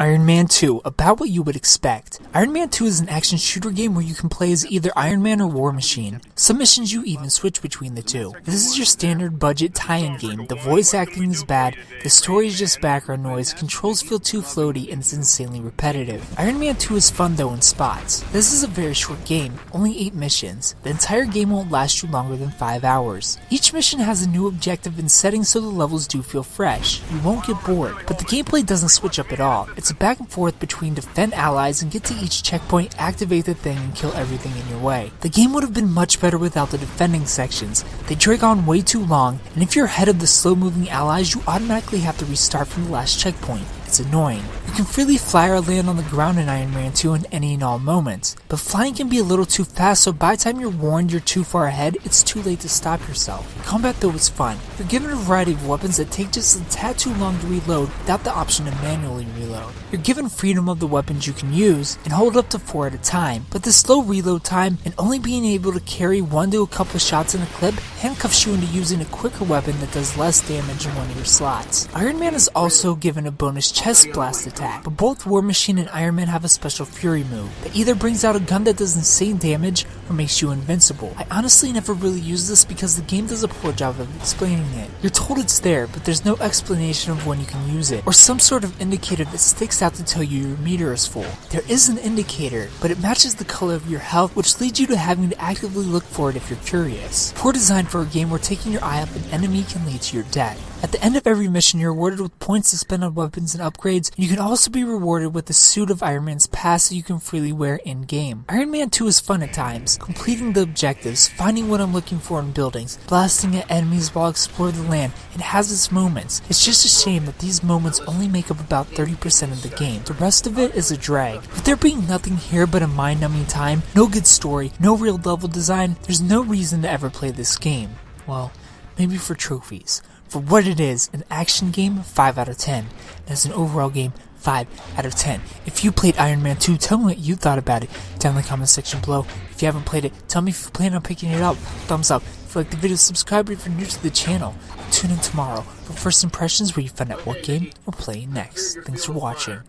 Iron Man 2, about what you would expect. Iron Man 2 is an action shooter game where you can play as either Iron Man or War Machine. Some missions you even switch between the two. This is your standard budget tie-in game. The voice acting is bad, the story is just background noise, controls feel too floaty, and it's insanely repetitive. Iron Man 2 is fun though in spots. This is a very short game, only 8 missions. The entire game won't last you longer than 5 hours. Each mission has a new objective and setting so the levels do feel fresh. You won't get bored, but the gameplay doesn't switch up at all. It's a back and forth between defend allies and get to each checkpoint, activate the thing, and kill everything in your way. The game would have been much better without the defending sections. They drag on way too long, and if you're ahead of the slow moving allies, you automatically have to restart from the last checkpoint. It's annoying. You can freely fly or land on the ground in Iron Man 2 in any and all moments, but flying can be a little too fast, so by the time you're warned you're too far ahead, it's too late to stop yourself. Combat though is fun. You're given a variety of weapons that take just a tad too long to reload without the option to manually reload. You're given freedom of the weapons you can use, and hold up to 4 at a time, but the slow reload time and only being able to carry 1 to a couple shots in a clip handcuffs you into using a quicker weapon that does less damage in one of your slots. Iron Man is also given a bonus chest blast attack, but both War Machine and Iron Man have a special Fury move that either brings out a gun that does insane damage or makes you invincible. I honestly never really use this because the game does a poor job of explaining it. You're told it's there, but there's no explanation of when you can use it, or some sort of indicator that sticks out to tell you your meter is full. There is an indicator, but it matches the color of your health, which leads you to having to actively look for it if you're curious. Poor design for a game where taking your eye off an enemy can lead to your death. At the end of every mission, you're rewarded with points to spend on weapons and upgrades, and you can also be rewarded with the suit of Iron Man's past that you can freely wear in-game. Iron Man 2 is fun at times, completing the objectives, finding what I'm looking for in buildings, blasting at enemies while exploring the land. It has its moments. It's just a shame that these moments only make up about 30% of the game. The rest of it is a drag. With there being nothing here but a mind-numbing time, no good story, no real level design, there's no reason to ever play this game. Well, maybe for trophies. For what it is, an action game, 5 out of 10. And as an overall game, 5 out of 10. If you played Iron Man 2, tell me what you thought about it down in the comment section below. If you haven't played it, tell me if you plan on picking it up. Thumbs up. If you like the video, subscribe if you're new to the channel. Tune in tomorrow for first impressions where you find out what game we're playing next. Thanks for watching.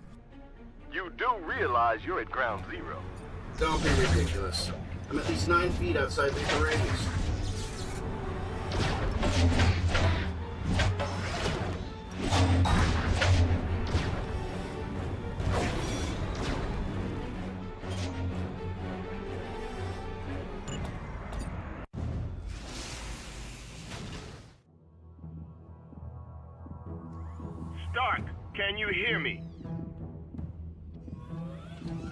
You do realize you're at ground zero. Don't be ridiculous. I'm at least 9 feet outside the radius. Stark, can you hear me?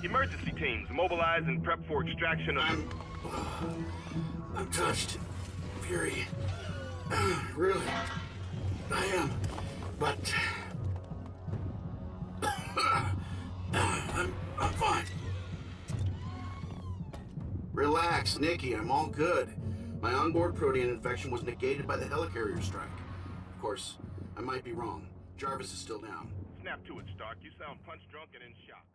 Emergency teams, mobilize and prep for extraction of... I'm touched. Fury. Really? I am. But... I'm fine. Relax, Nikki. I'm all good. My onboard protein infection was negated by the helicarrier strike. Of course, I might be wrong. Jarvis is still down. Snap to it, Stark. You sound punch drunk and in shock.